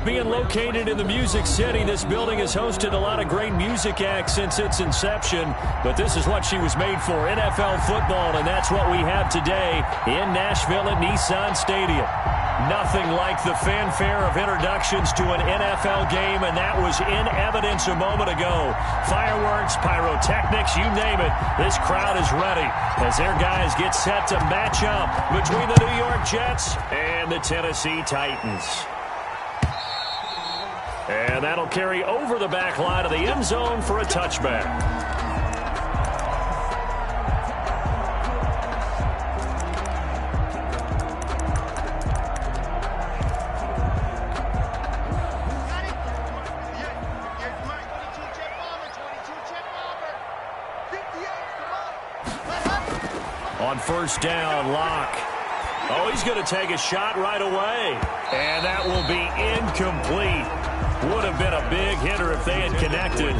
being located in the Music City, this building has hosted a lot of great music acts since its inception, but this is what she was made for, NFL football, and that's what we have today in Nashville at Nissan Stadium. Nothing like the fanfare of introductions to an NFL game, and that was in evidence a moment ago. Fireworks, pyrotechnics, you name it. This crowd is ready as their guys get set to match up between the New York Jets and the Tennessee Titans. And that'll carry over the back line of the end zone for a touchback. On first down, Locke. Oh, he's going to take a shot right away. And that will be incomplete. Would have been a big hitter if they had connected.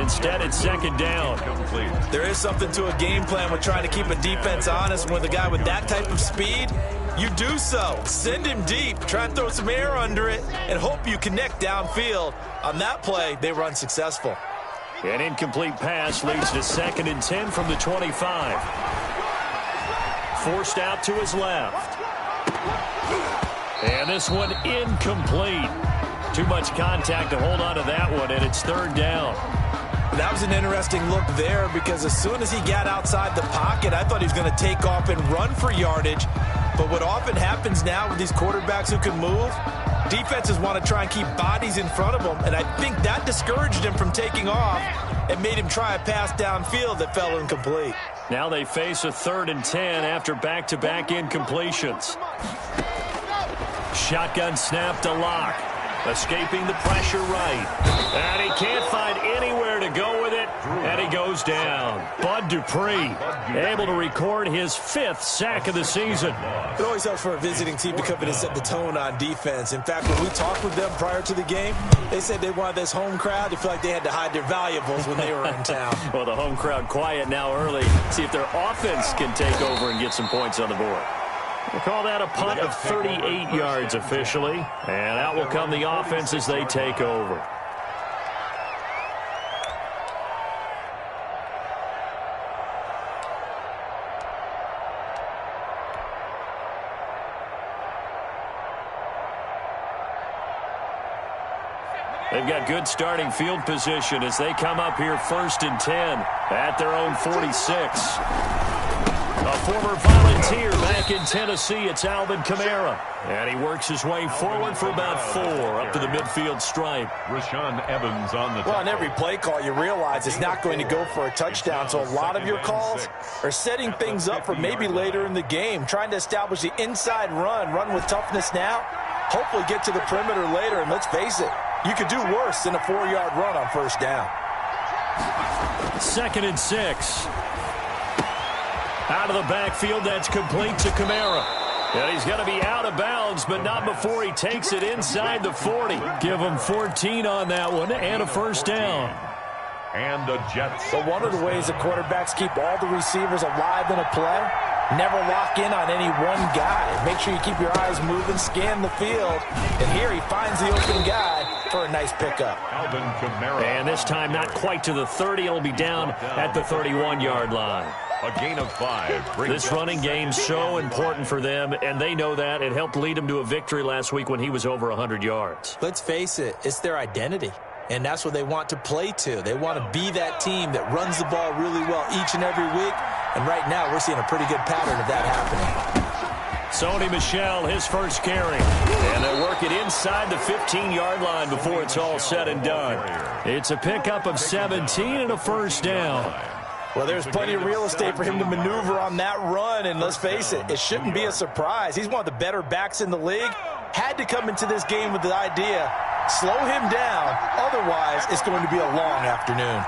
Instead, it's second down. There is something to a game plan with trying to keep a defense honest. With a guy with that type of speed, you do so. Send him deep. Try and throw some air under it and hope you connect downfield. On that play, they were unsuccessful. An incomplete pass leads to 2nd and 10 from the 25. Forced out to his left. And this one incomplete. Too much contact to hold on to that one, and it's 3rd down. That was an interesting look there because as soon as he got outside the pocket, I thought he was going to take off and run for yardage. But what often happens now with these quarterbacks who can move, defenses want to try and keep bodies in front of them, and I think that discouraged him from taking off and made him try a pass downfield that fell incomplete. Now they face a 3rd and 10 after back-to-back incompletions. Shotgun snap to Locke. Escaping the pressure right. And he can't find anywhere to go with it. And he goes down. Bud Dupree able to record his 5th sack of the season. It always helps for a visiting team to come in and set the tone on defense. In fact, when we talked with them prior to the game, they said they wanted this home crowd to feel like they had to hide their valuables when they were in town. Well, the home crowd quiet now early. See if their offense can take over and get some points on the board. We'll call that a punt of 38 yards officially. And out will come the offense as they take over. They've got good starting field position as they come up here 1st and 10 at their own 46. A former Volunteer back in Tennessee, it's Alvin Kamara. And he works his way forward for about 4 up to the midfield stripe. Rashaan Evans on the Well, on every play call, you realize it's not going to go for a touchdown. So a lot of your calls are setting things up for maybe later in the game, trying to establish the inside run with toughness now, hopefully get to the perimeter later. And let's face it, you could do worse than a 4-yard run on first down. 2nd and 6. Out of the backfield, that's complete to Kamara. And he's going to be out of bounds, but not before he takes it inside the 40. Give him 14 on that one and a first down. And the Jets. But one of the ways the quarterbacks keep all the receivers alive in a play, never lock in on any one guy. Make sure you keep your eyes moving, scan the field. And here he finds the open guy for a nice pickup. Alvin Kamara. And this time not quite to the 30. It'll be down at the 31-yard line. A gain of 5. This running game's so important for them, and they know that. It helped lead them to a victory last week when he was over 100 yards. Let's face it, it's their identity, and that's what they want to play to. They want to be that team that runs the ball really well each and every week, and right now we're seeing a pretty good pattern of that happening. Sony Michel, his first carry. And they'll work it inside the 15-yard line before it's all said and done. It's a pickup of 17 and a first down. Well, there's plenty of real estate for him to maneuver on that run, and let's face it, it shouldn't be a surprise. He's one of the better backs in the league. Had to come into this game with the idea, slow him down, otherwise it's going to be a long afternoon.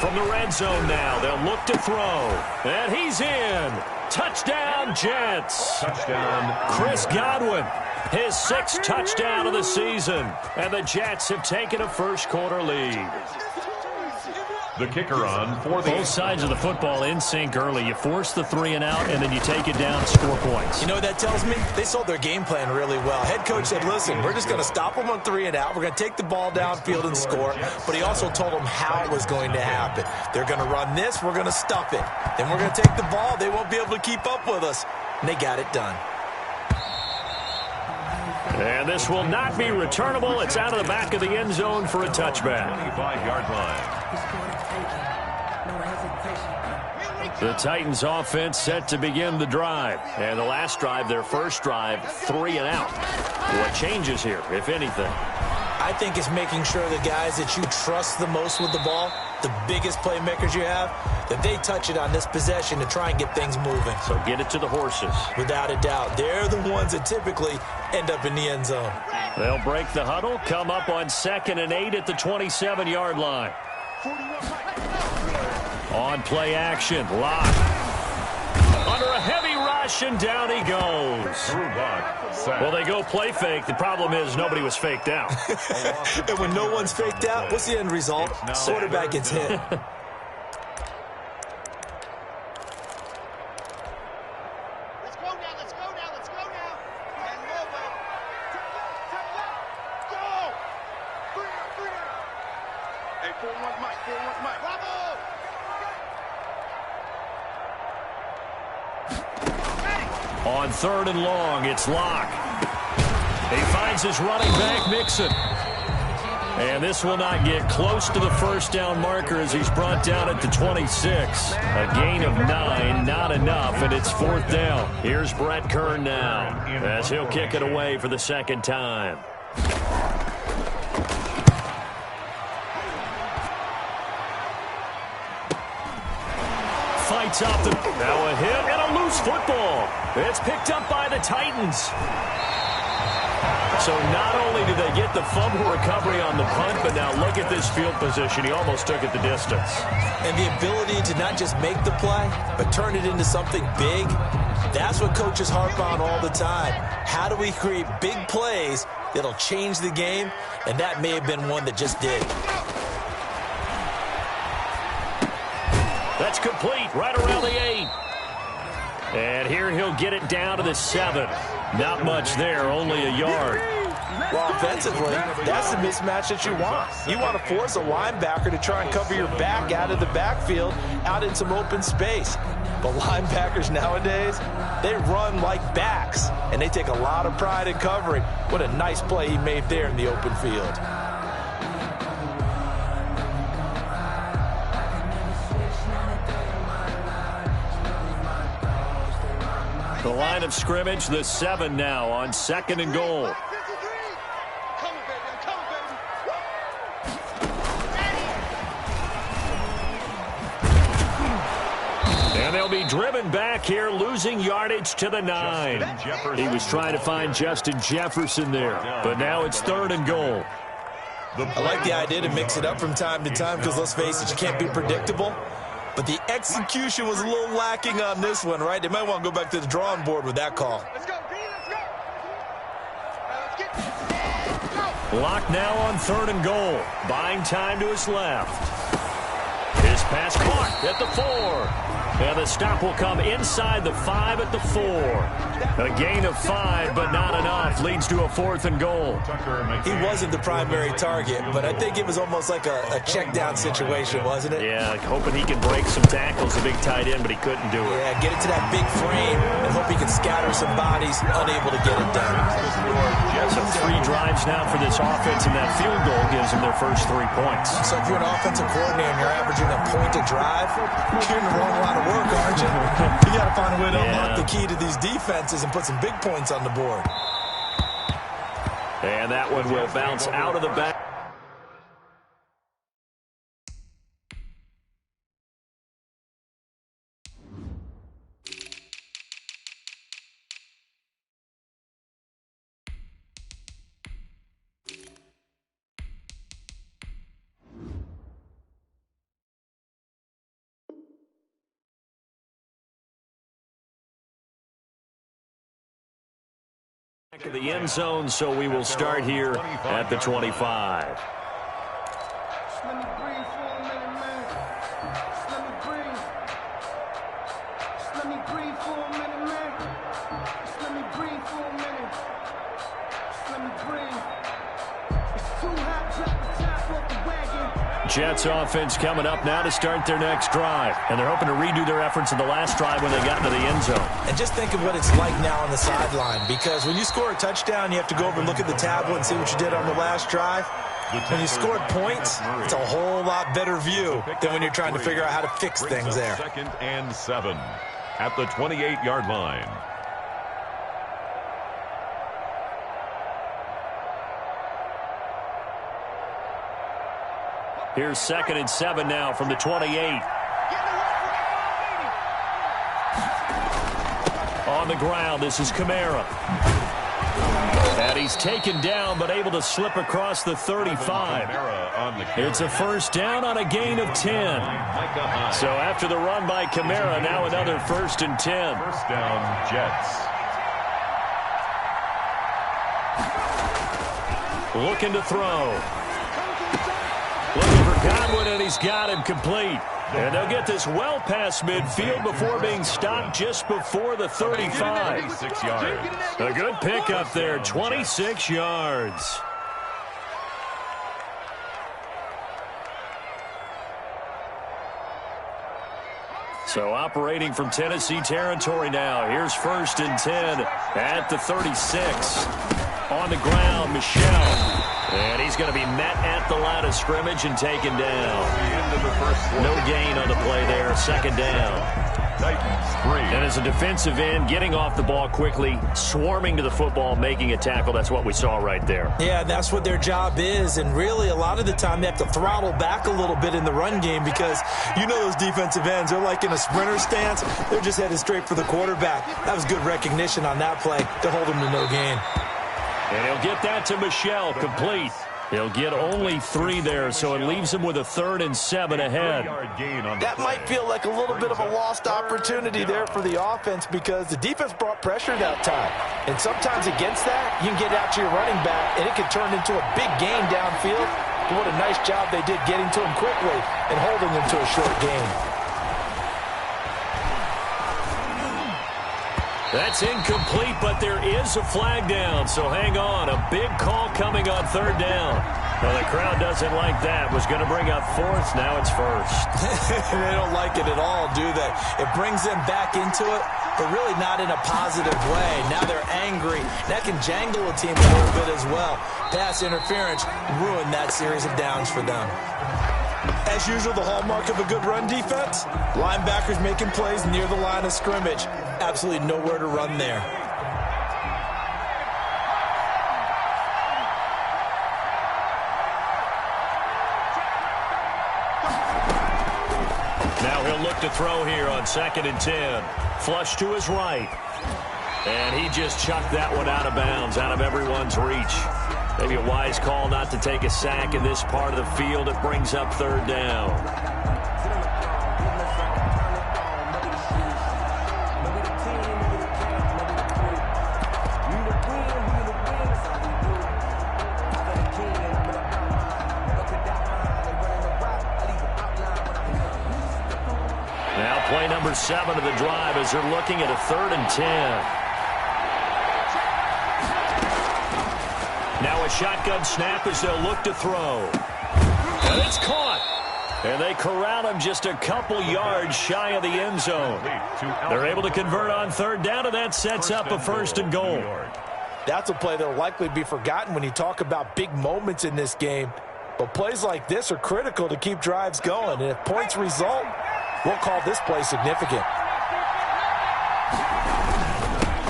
From the red zone now, they'll look to throw. And he's in. Touchdown, Jets. Touchdown. Chris Godwin, his 6th touchdown of the season. And the Jets have taken a first-quarter lead. The kicker on for the... Both sides of the football in sync early. You force the 3 and out, and then you take it down, score points. You know what that tells me? They sold their game plan really well. Head coach said, listen, we're just going to stop them on 3 and out. We're going to take the ball downfield and score. But he also told them how it was going to happen. They're going to run this. We're going to stuff it. Then we're going to take the ball. They won't be able to keep up with us. And they got it done. And this will not be returnable. It's out of the back of the end zone for a touchback. 25-yard line. The Titans offense set to begin the drive. And the last drive, their first drive, 3 and out. What changes here, if anything? I think it's making sure the guys that you trust the most with the ball, the biggest playmakers you have, that they touch it on this possession to try and get things moving. So get it to the horses. Without a doubt. They're the ones that typically end up in the end zone. They'll break the huddle, come up on 2nd and 8 at the 27-yard line. On play action, Lock. Under a heavy rush, and down he goes. Well, they go play fake. The problem is nobody was faked out. And when no one's faked out, what's the end result? Quarterback gets hit. On 3rd and long, it's Lock. He finds his running back, Mixon. And this will not get close to the first down marker as he's brought down at the 26. A gain of 9, not enough, and it's 4th down. Here's Brett Kern now as he'll kick it away for the 2nd time. Fights off the... Now a hit and a loose football. It's picked up by the Titans. So not only do they get the fumble recovery on the punt, but now look at this field position. He almost took it the distance. And the ability to not just make the play, but turn it into something big, that's what coaches harp on all the time. How do we create big plays that'll change the game? And that may have been one that just did. That's complete, right around the 8. And here he'll get it down to the 7. Not much there, only a yard. Well, offensively, that's the mismatch that you want. You want to force a linebacker to try and cover your back out of the backfield, out in some open space. But linebackers nowadays, they run like backs, and they take a lot of pride in covering. What a nice play he made there in the open field. The line of scrimmage, the 7 now on 2nd and goal. And they'll be driven back here, losing yardage to the 9. He was trying to find Justin Jefferson there, but now it's 3rd and goal. I like the idea to mix it up from time to time because, let's face it, you can't be predictable. But the execution was a little lacking on this one, right? They might want to go back to the drawing board with that call. Lock now on 3rd and goal. Buying time to his left. His pass caught at the 4. And the stop will come inside the 5 at the 4. A gain of 5, but not enough. Leads to a 4th and goal. He wasn't the primary target, but I think it was almost like a check down situation, wasn't it? Yeah, hoping he can break some tackles, the big tight end, but he couldn't do it. Yeah, get it to that big frame and hope he can scatter some bodies, unable to get it done. So 3 drives now for this offense, and that field goal gives them their first 3 points. So if you're an offensive coordinator and you're averaging a point a drive, you're in the wrong line of work, aren't you? You got to find a way to unlock the key to these defenses and put some big points on the board. And that one will bounce out of the back. Of the end zone, so we will start here at the 25. let me breathe for a minute, man. Just let me breathe for a minute. Just let me breathe. It's too hot, drop the top off the wagon. Jets offense coming up now to start their next drive. And they're hoping to redo their efforts in the last drive when they got into the end zone. And just think of what it's like now on the sideline, because when you score a touchdown, you have to go over and look at the tablet and see what you did on the last drive. When you scored points, it's a whole lot better view than when you're trying to figure out how to fix things there. 2nd and 7 at the 28-yard line. Here's 2nd and 7 now from the 28. On the ground, this is Kamara. And he's taken down, but able to slip across the 35. It's a first down on a gain of 10. So after the run by Kamara, now another 1st and 10. First down, Jets. Looking to throw. Looking for Godwin, and he's got him complete. And they'll get this well past midfield before being stopped just before the 35. 26 yards. A good pickup there, 26 yards. So operating from Tennessee territory now. Here's 1st and 10 at the 36. On the ground, Michel. And he's going to be met at the line of scrimmage and taken down. No gain on the play there. 2nd down. Titans 3. And as a defensive end, getting off the ball quickly, swarming to the football, making a tackle. That's what we saw right there. Yeah, that's what their job is. And really, a lot of the time, they have to throttle back a little bit in the run game because you know those defensive ends, they're like in a sprinter stance. They're just headed straight for the quarterback. That was good recognition on that play to hold him to no gain. And he'll get that to Michel, complete. He'll get only 3 there, so it leaves him with a 3rd and 7 ahead. That might feel like a little bit of a lost opportunity there for the offense because the defense brought pressure that time. And sometimes against that, you can get out to your running back, and it can turn into a big gain downfield. But what a nice job they did getting to him quickly and holding him to a short gain. That's incomplete, but there is a flag down, so hang on. A big call coming on 3rd down. Well, the crowd doesn't like that. Was going to bring up 4th, now it's 1st. They don't like it at all, do they? It brings them back into it, but really not in a positive way. Now they're angry. That can jangle a team a little bit as well. Pass interference ruined that series of downs for them. As usual, the hallmark of a good run defense, linebackers making plays near the line of scrimmage. Absolutely nowhere to run there. Now he'll look to throw here on 2nd and 10. Flush to his right. And he just chucked that one out of bounds, out of everyone's reach. Maybe a wise call not to take a sack in this part of the field. It brings up 3rd down. Now play number 7 of the drive as they're looking at a 3rd and 10. Now a shotgun snap as they'll look to throw. And it's caught. And they corral him just a couple yards shy of the end zone. They're able to convert on 3rd down, and that sets up a 1st and goal. That's a play that will likely be forgotten when you talk about big moments in this game. But plays like this are critical to keep drives going. And if points result, we'll call this play significant.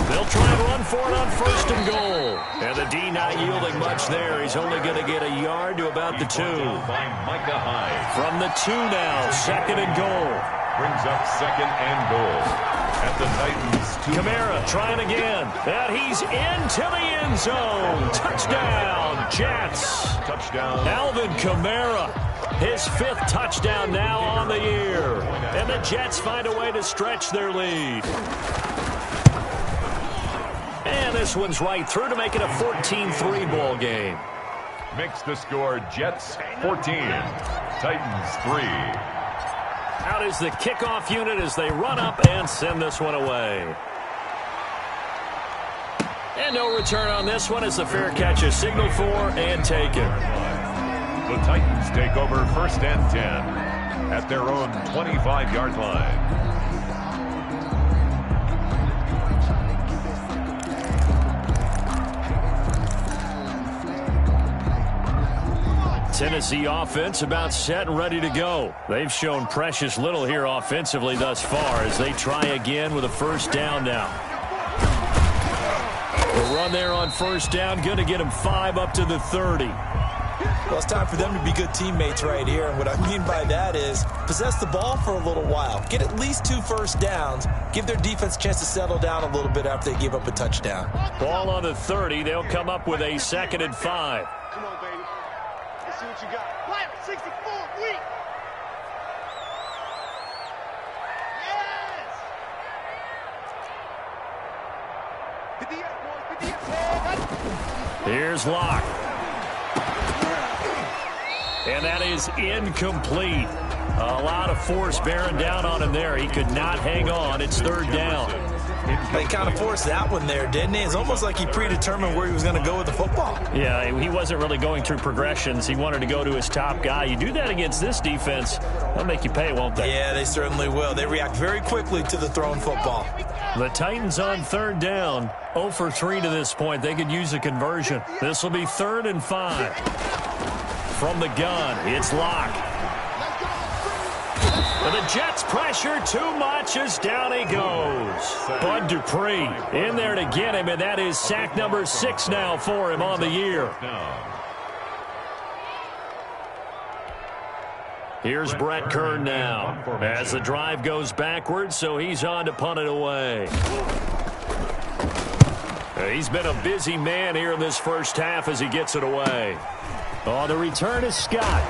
They'll try and run for it on 1st and goal. And the D not yielding much there. He's only going to get a yard to about the 2. From the 2 now, 2nd and goal. Brings up 2nd and goal at the Titans 2. Kamara trying again. And he's into the end zone. Touchdown, Jets. Touchdown. Alvin Kamara. His 5th touchdown now on the year. And the Jets find a way to stretch their lead. And this one's right through to make it a 14-3 ball game. Makes the score Jets 14, Titans 3. Out is the kickoff unit as they run up and send this one away. And no return on this one as the fair catch is signaled for and taken. The Titans take over 1st and 10 at their own 25-yard line. Tennessee offense about set and ready to go. They've shown precious little here offensively thus far as they try again with a first down now. The run there on first down, going to get them 5 up to the 30. Well, it's time for them to be good teammates right here. And what I mean by that is possess the ball for a little while. Get at least 2 first downs. Give their defense a chance to settle down a little bit after they give up a touchdown. Ball on the 30. They'll come up with a 2nd and 5. Come on, baby. Let's see what you got. Light 64, weak. Yes. Hit the air, boys. Hit the air. Here's Locke. And that is incomplete. A lot of force bearing down on him there. He could not hang on. It's 3rd down. They kind of forced that one there, didn't he? It's almost like he predetermined where he was going to go with the football. Yeah, he wasn't really going through progressions. He wanted to go to his top guy. You do that against this defense, they'll make you pay, won't they? Yeah, they certainly will. They react very quickly to the thrown football. The Titans on 3rd down. 0 for 3 to this point. They could use a conversion. This will be 3rd and 5. From the gun, it's Locke. And the Jets pressure too much as down he goes. Bud Dupree in there to get him, and that is sack number 6 now for him on the year. Here's Brett Kern now as the drive goes backwards, so he's on to punt it away. He's been a busy man here in this first half as he gets it away. Oh, the return is Scott.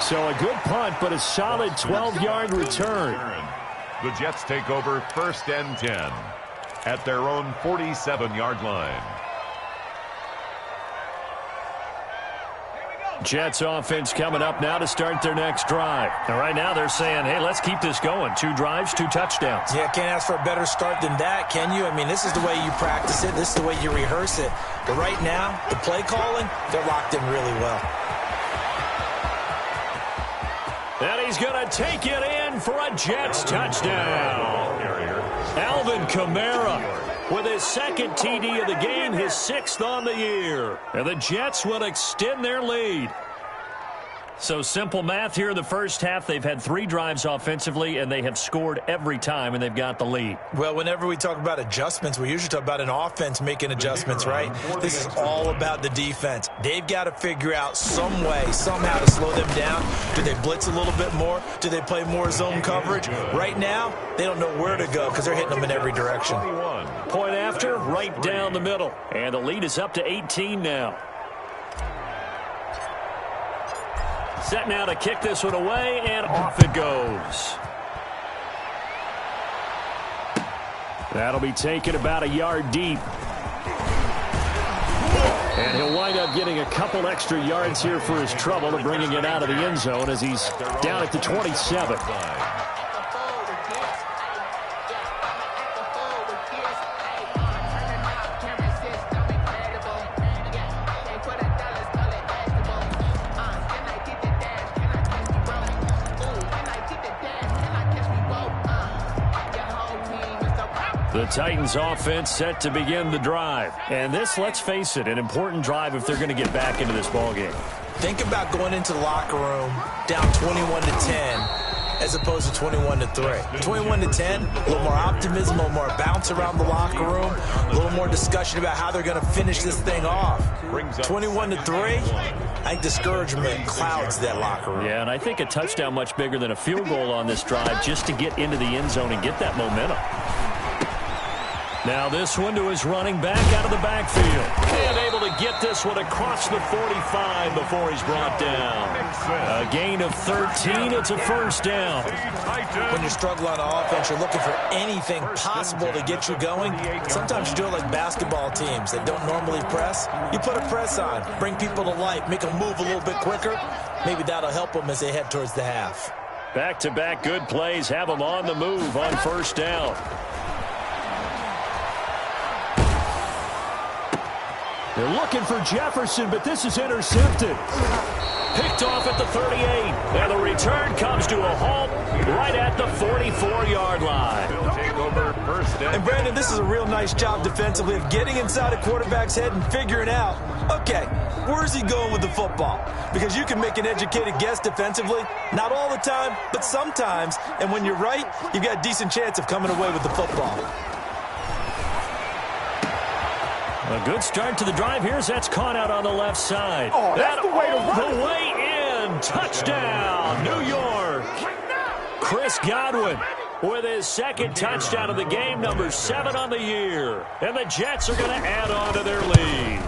So a good punt, but a solid 12-yard return. The Jets take over 1st and 10 at their own 47-yard line. Jets offense coming up now to start their next drive. And right now they're saying, hey, let's keep this going. 2 drives, 2 touchdowns. Yeah, can't ask for a better start than that, can you? I mean, this is the way you practice it. This is the way you rehearse it. But right now, the play calling, they're locked in really well. And he's going to take it in for a Jets touchdown. Alvin Kamara with his 2nd TD of the game, his 6th on the year. And the Jets will extend their lead. So simple math here in the first half. They've had 3 drives offensively, and they have scored every time, and they've got the lead. Well, whenever we talk about adjustments, we usually talk about an offense making adjustments, right? This is all about the defense. They've got to figure out some way, somehow to slow them down. Do they blitz a little bit more? Do they play more zone coverage? Right now, they don't know where to go because they're hitting them in every direction. Point after, right down the middle. And the lead is up to 18 now. Set now to kick this one away, and off it goes. That'll be taken about a yard deep. And he'll wind up getting a couple extra yards here for his trouble and bringing it out of the end zone as he's down at the 27. The Titans offense set to begin the drive. And this, let's face it, an important drive if they're going to get back into this ballgame. Think about going into the locker room down 21-10 as opposed to 21-3. 21-10, a little more optimism, a little more bounce around the locker room, a little more discussion about how they're going to finish this thing off. 21-3, I think discouragement clouds that locker room. Yeah, and I think a touchdown much bigger than a field goal on this drive just to get into the end zone and get that momentum. Now this one to his running back out of the backfield. And able to get this one across the 45 before he's brought down. A gain of 13. It's a first down. When you're struggling on offense, you're looking for anything possible to get you going. Sometimes you do it like basketball teams that don't normally press. You put a press on, bring people to life, make them move a little bit quicker. Maybe that'll help them as they head towards the half. Back-to-back good plays have them on the move on first down. They're looking for Jefferson, but this is intercepted. Picked off at the 38. And the return comes to a halt right at the 44-yard line. They'll take over first down. And Brandon, this is a real nice job defensively of getting inside a quarterback's head and figuring out, okay, where's he going with the football? Because you can make an educated guess defensively, not all the time, but sometimes. And when you're right, you've got a decent chance of coming away with the football. A good start to the drive here as that's caught out on the left side. Oh, that's the way to run it. The way in. Touchdown, New York. Chris Godwin with his second touchdown of the game, number 7 on the year. And the Jets are going to add on to their lead.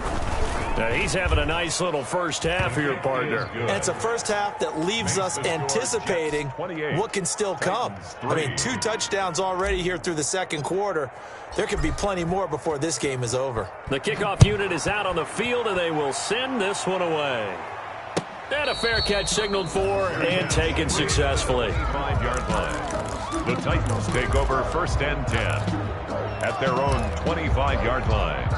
Now, he's having a nice little first half here, partner. And it's a first half that leaves us anticipating what can still come. I mean, 2 touchdowns already here through the second quarter. There could be plenty more before this game is over. The kickoff unit is out on the field, and they will send this one away. And a fair catch signaled for and taken successfully. 5-yard line. The Titans take over first and 10 at their own 25-yard line.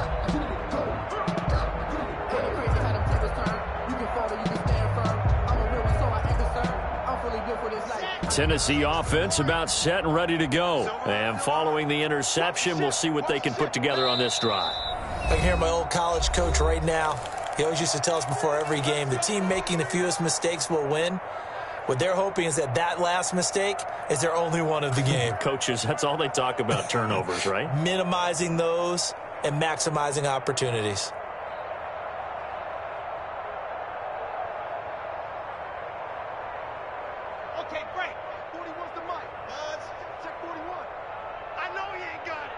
Tennessee offense about set and ready to go. And following the interception, we'll see what they can put together on this drive. I can hear my old college coach right now. He always used to tell us before every game, the team making the fewest mistakes will win. What they're hoping is that last mistake is their only one of the game. Coaches, that's all they talk about, turnovers, right? Minimizing those and maximizing opportunities. Okay, break. 41's the mic. Check 41. I know he ain't got it.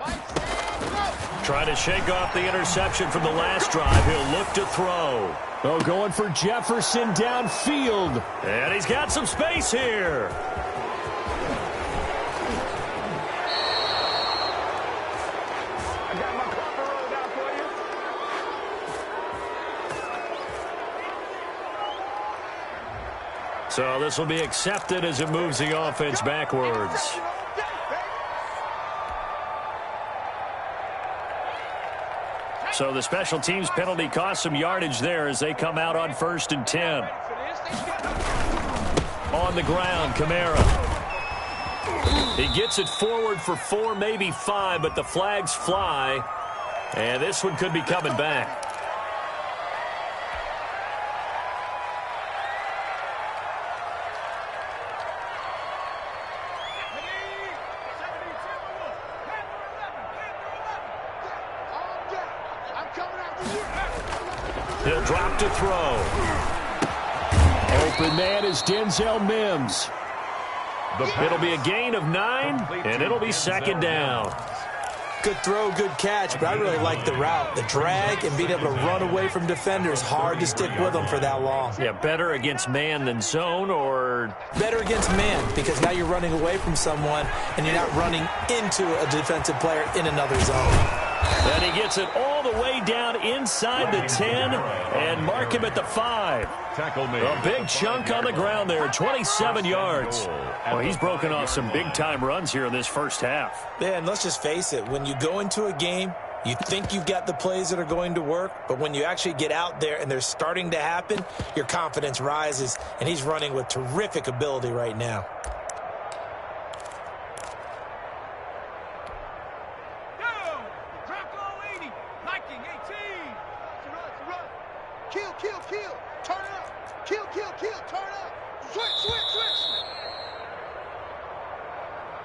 Mike, go. Trying to shake off the interception from the last drive. He'll look to throw. Oh, going for Jefferson downfield. And he's got some space here. I got my cover rolled out for you. So this will be accepted as it moves the offense backwards. So the special teams penalty cost some yardage there as they come out on first and 10. On the ground, Kamara. He gets it forward for 4, maybe 5, but the flags fly. And this one could be coming back. He'll drop to throw. Open man is Denzel Mims. It'll be a gain of 9, and it'll be second down. Good throw, good catch, but I really like the route. The drag and being able to run away from defenders, hard to stick with them for that long. Yeah, better against man than zone, or? Better against man, because now you're running away from someone, and you're not running into a defensive player in another zone. And he gets it all the way down inside the 10 and mark him at the 5. A big chunk on the ground there, 27 yards. Well, he's broken off some big-time runs here in this first half. Yeah, and let's just face it, when you go into a game, you think you've got the plays that are going to work, but when you actually get out there and they're starting to happen, your confidence rises, and he's running with terrific ability right now. Kill. Turn up. Kill. Turn up. Switch.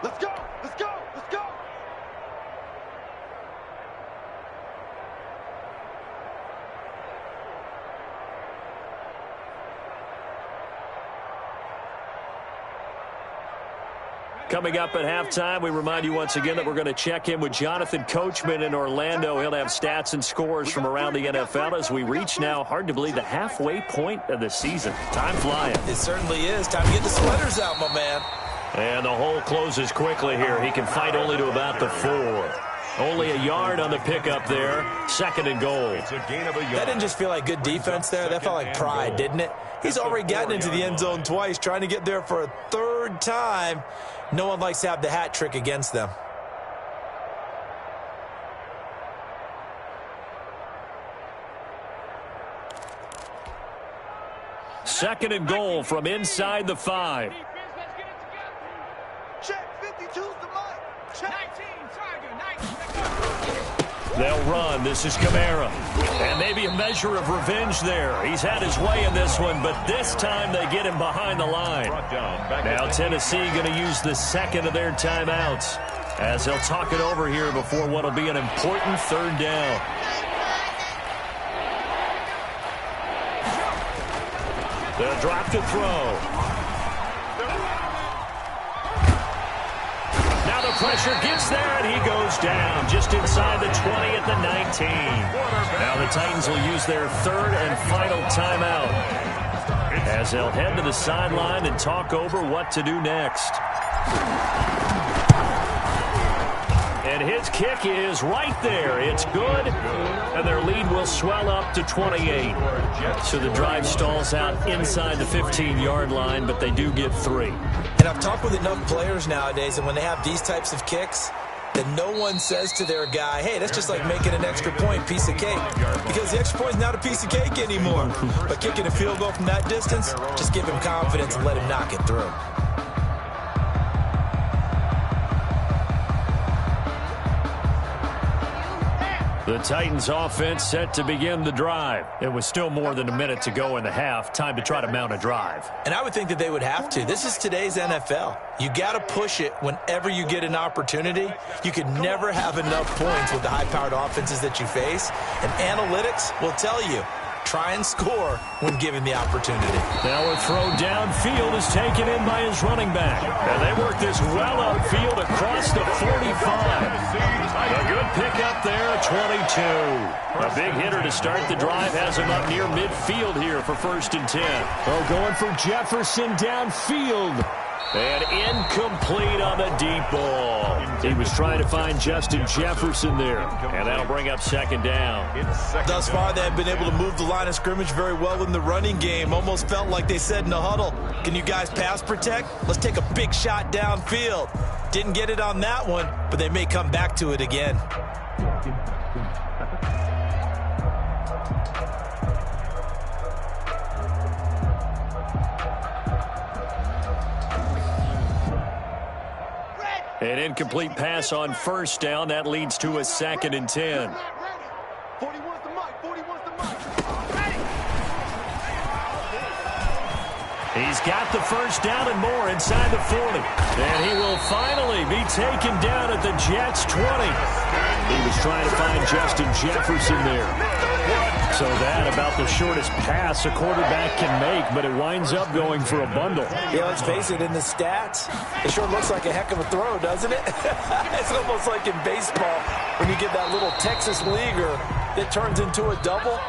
Let's go. Coming up at halftime, we remind you once again that we're going to check in with Jonathan Coachman in Orlando. He'll have stats and scores from around the NFL as we reach now, hard to believe, the halfway point of the season. Time flying. It certainly is. Time to get the sweaters out, my man. And the hole closes quickly here. He can fight only to about the 4. Only a yard on the pickup there. Second and goal. That didn't just feel like good defense there. That felt like pride, didn't it? He's already gotten into the end zone twice, trying to get there for a third time. No one likes to have the hat trick against them. Second and goal from inside the 5. Check, 52's the mic. Check. 19, They'll run. This is Kamara. And maybe a measure of revenge there. He's had his way in this one, but this time they get him behind the line. Now Tennessee going to use the second of their timeouts as they'll talk it over here before what will be an important third down. They'll drop to throw. Now the pressure gets there, and he goes down just inside the 20 at the 19. Now the Titans will use their third and final timeout as they'll head to the sideline and talk over what to do next. And his kick is right there. It's good, and their lead will swell up to 28. So the drive stalls out inside the 15-yard line, but they do get 3. And I've talked with enough players nowadays, and when they have these types of kicks, that no one says to their guy, hey, that's just like making an extra point, piece of cake. Because the extra point is not a piece of cake anymore. But kicking a field goal from that distance, just give him confidence and let him knock it through. The Titans offense set to begin the drive. It was still more than a minute to go in the half. Time to try to mount a drive. And I would think that they would have to. This is today's NFL. You got to push it whenever you get an opportunity. You can never have enough points with the high-powered offenses that you face. And analytics will tell you, try and score when given the opportunity. Now a throw downfield is taken in by his running back. And they work this well upfield across the 45. A good pickup there at 22. A big hitter to start the drive has him up near midfield here for 1st and 10. Oh, going for Jefferson downfield. And incomplete on the deep ball. He was trying to find Justin Jefferson there. And that'll bring up 2nd down. Thus far, they have been able to move the line of scrimmage very well in the running game. Almost felt like they said in the huddle, can you guys pass protect? Let's take a big shot downfield. Didn't get it on that one, but they may come back to it again. An incomplete pass on 1st down. That leads to a 2nd and 10. 41's the mic. 41's the mic. He's got the 1st down and more inside the 40. And he will finally be taken down at the Jets' 20. He was trying to find Justin Jefferson there. So that about the shortest pass a quarterback can make, but it winds up going for a bundle. Yeah, let's face it, in the stats, it sure looks like a heck of a throw, doesn't it? It's almost like in baseball when you get that little Texas leaguer that turns into a double.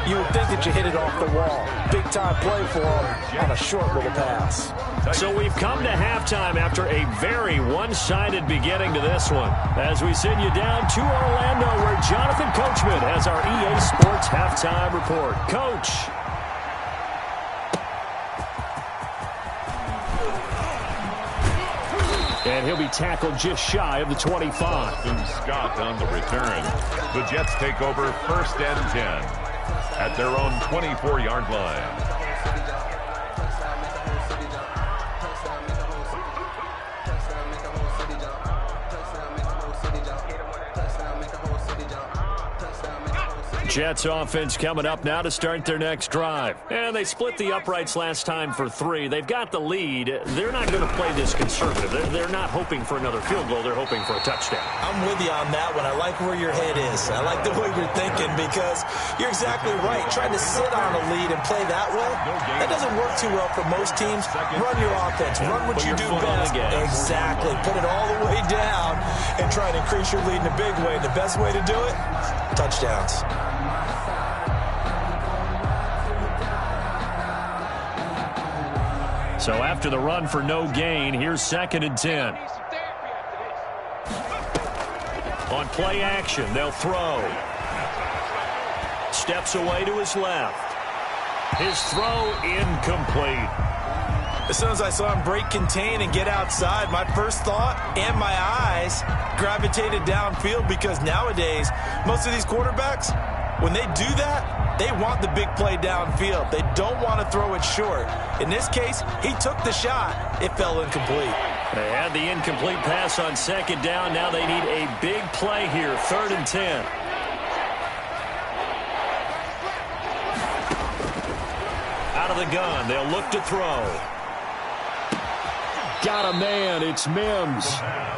You would think that you hit it off the wall. Big-time play for him on a short little pass. So we've come to halftime after a very one-sided beginning to this one. As we send you down to Orlando, where Jonathan Coachman has our EA Sports halftime report. Coach. And he'll be tackled just shy of the 25. Scott on the return. The Jets take over 1st and 10 at their own 24-yard line. Jets offense coming up now to start their next drive. And they split the uprights last time for 3. They've got the lead. They're not going to play this conservative. They're not hoping for another field goal. They're hoping for a touchdown. I'm with you on that one. I like where your head is. I like the way you're thinking because you're exactly right. Trying to sit on a lead and play that way, that doesn't work too well for most teams. Run your offense. Run what you do best. Exactly. Put it all the way down and try to increase your lead in a big way. The best way to do it, touchdowns. So after the run for no gain, here's 2nd and 10. On play action, they'll throw. Steps away to his left. His throw incomplete. As soon as I saw him break contain and get outside, my first thought and my eyes gravitated downfield, because nowadays, most of these quarterbacks, when they do that, they want the big play downfield. They don't want to throw it short. In this case, he took the shot. It fell incomplete. They had the incomplete pass on second down. Now they need a big play here, 3rd and 10. Out of the gun, they'll look to throw. Got a man, it's Mims.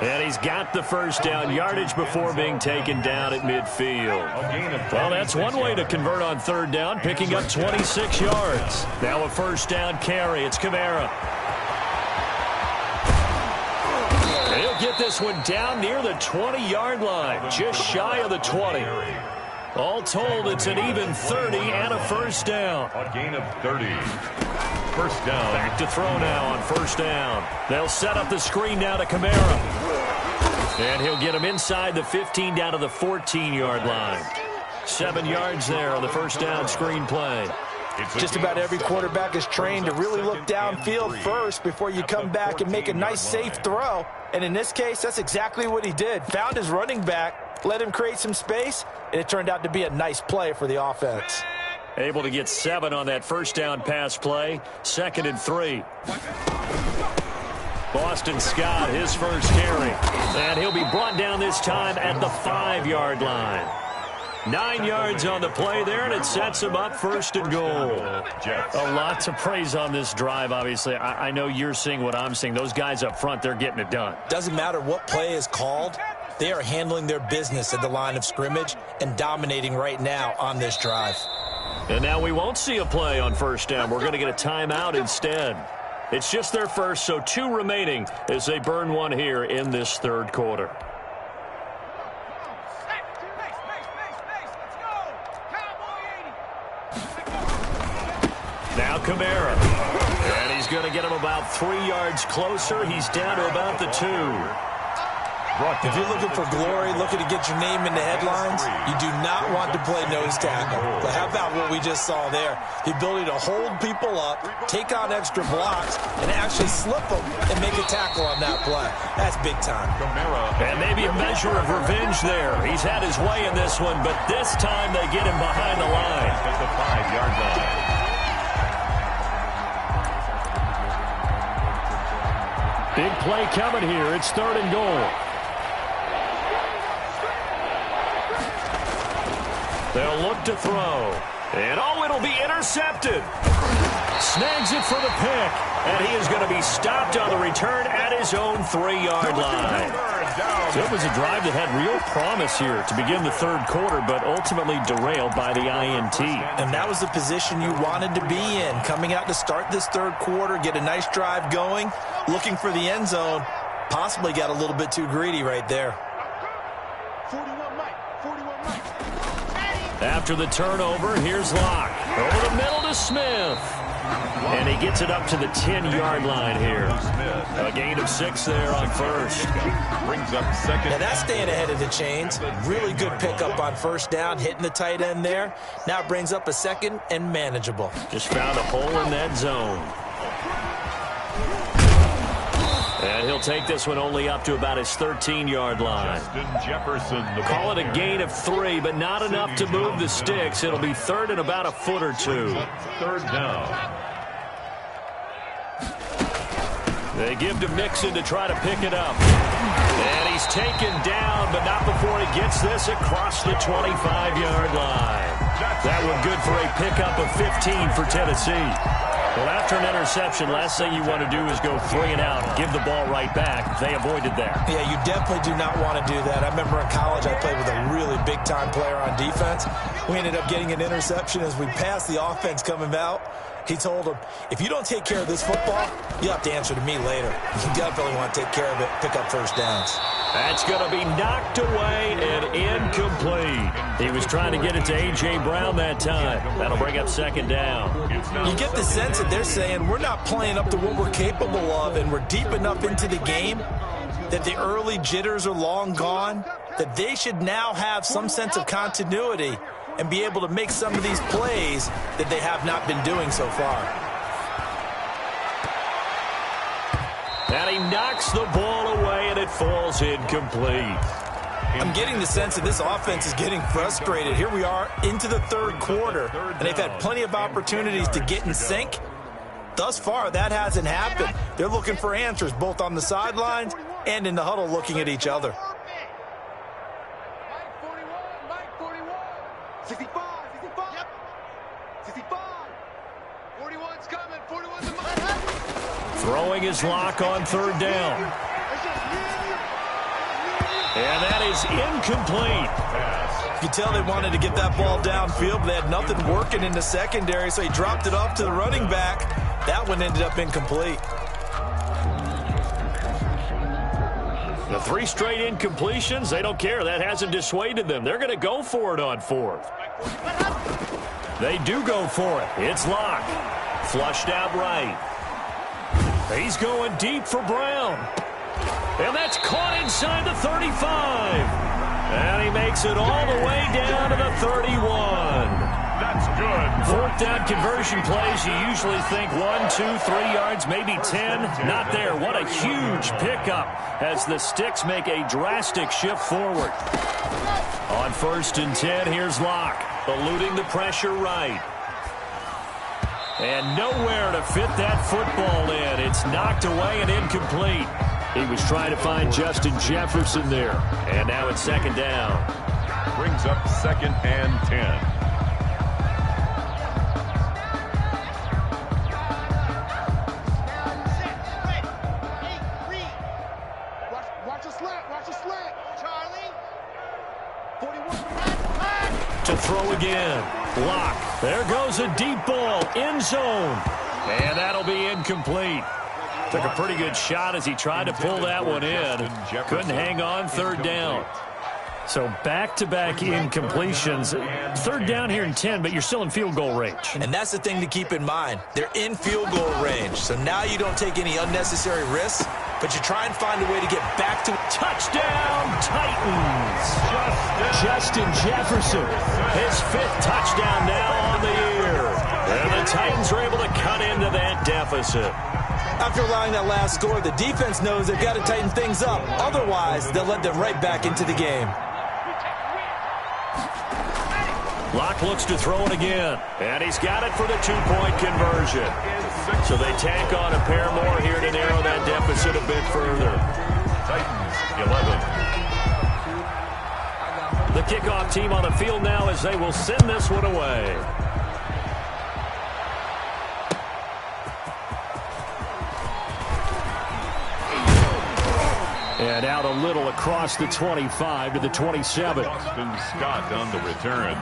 And he's got the first down, yardage before being taken down at midfield. Well, that's one way to convert on 3rd down, picking up 26 yards. Now a first down carry, it's Kamara. He'll get this one down near the 20-yard line, just shy of the 20. All told, it's an even 30 and a first down. A gain of 30. First down. Back to throw now on first down. They'll set up the screen now to Kamara. And he'll get him inside the 15 down to the 14-yard line. 7 yards there on the first down screen play. Just about every quarterback is trained to really look downfield first before you come back and make a nice, safe throw. And in this case, that's exactly what he did. Found his running back, let him create some space, and it turned out to be a nice play for the offense. Able to get 7 on that first down pass play. 2nd and 3. Boston Scott, his first carry. And he'll be brought down this time at the 5-yard line. 9 yards on the play there, and it sets him up 1st and goal. A lot to praise on this drive, obviously. I know you're seeing what I'm seeing. Those guys up front, they're getting it done. Doesn't matter what play is called. They are handling their business at the line of scrimmage and dominating right now on this drive. And now we won't see a play on first down. We're going to get a timeout instead. It's just their first, so 2 remaining as they burn one here in this 3rd quarter. Now Kamara. And he's going to get him about 3 yards closer. He's down to about the 2. If you're looking for glory, looking to get your name in the headlines, you do not want to play nose tackle. But how about what we just saw there? The ability to hold people up, take on extra blocks, and actually slip them and make a tackle on that play. That's big time. And maybe a measure of revenge there. He's had his way in this one, but this time they get him behind the line. At the 5-yard line. Big play coming here. It's 3rd and goal. They'll look to throw. And, it'll be intercepted. Snags it for the pick. And he is going to be stopped on the return at his own 3-yard line. So it was a drive that had real promise here to begin the 3rd quarter, but ultimately derailed by the INT. And that was the position you wanted to be in. Coming out to start this 3rd quarter, get a nice drive going, looking for the end zone. Possibly got a little bit too greedy right there. After the turnover, here's Locke. Over the middle to Smith. And he gets it up to the 10-yard line here. A gain of 6 there on first. Brings up 2nd. Now that's staying ahead of the chains. Really good pickup on first down, hitting the tight end there. Now it brings up a 2nd and manageable. Just found a hole in that zone. And he'll take this one only up to about his 13-yard line. Call it a gain of 3, but not enough to move the sticks. It'll be 3rd and about a foot or 2. 3rd down. They give to Mixon to try to pick it up. And he's taken down, but not before he gets this across the 25-yard line. That one good for a pickup of 15 for Tennessee. Well, after an interception, last thing you want to do is go 3 and out and give the ball right back. They avoided that. Yeah, you definitely do not want to do that. I remember in college I played with a really big-time player on defense. We ended up getting an interception as we passed the offense coming out. He told him, if you don't take care of this football, you'll have to answer to me later. You definitely want to take care of it, pick up first downs. That's going to be knocked away and incomplete. He was trying to get it to A.J. Brown that time. That'll bring up 2nd down. You get the sense that they're saying we're not playing up to what we're capable of, and we're deep enough into the game that the early jitters are long gone, that they should now have some sense of continuity and be able to make some of these plays that they have not been doing so far. And he knocks the ball away, and it falls incomplete. I'm getting the sense that this offense is getting frustrated. Here we are into the third quarter, and they've had plenty of opportunities to get in sync. Thus far, that hasn't happened. They're looking for answers both on the sidelines and in the huddle looking at each other. 65. Yep. 65. 41's coming. 41's a mile. Throwing his lock on third down. And that is incomplete. You can tell they wanted to get that ball downfield, but they had nothing working in the secondary, so he dropped it off to the running back. That one ended up incomplete. The 3 straight incompletions, they don't care. That hasn't dissuaded them. They're going to go for it on fourth. They do go for it. It's Locke. Flushed out right. He's going deep for Brown. And that's caught inside the 35. And he makes it all the way down to the 31. That's good. Fourth down conversion plays, you usually think 1, 2, 3 yards, maybe 10. Not there. What a huge pickup as the Sticks make a drastic shift forward. On 1st and 10, here's Locke, eluding the pressure right. And nowhere to fit that football in. It's knocked away and incomplete. He was trying to find Justin Jefferson there. And now it's 2nd down. Brings up 2nd and 10. To throw again. Locke. There goes a deep ball. End zone. And that'll be incomplete. Took a pretty good shot as he tried to pull that one in. Couldn't hang on 3rd down. So back-to-back incompletions. 3rd down here in 10, but you're still in field goal range. And that's the thing to keep in mind. They're in field goal range. So now you don't take any unnecessary risks, but you try and find a way to get back to touchdown Titans. Justin Jefferson, his 5th touchdown now on the year. And the Titans are able to cut into that deficit. After allowing that last score, the defense knows they've got to tighten things up. Otherwise, they'll let them right back into the game. Locke looks to throw it again, and he's got it for the 2-point conversion. So they tack on a pair more here to narrow that deficit a bit further. Titans 11. The kickoff team on the field now as they will send this one away. And out a little across the 25 to the 27. Austin Scott on the return.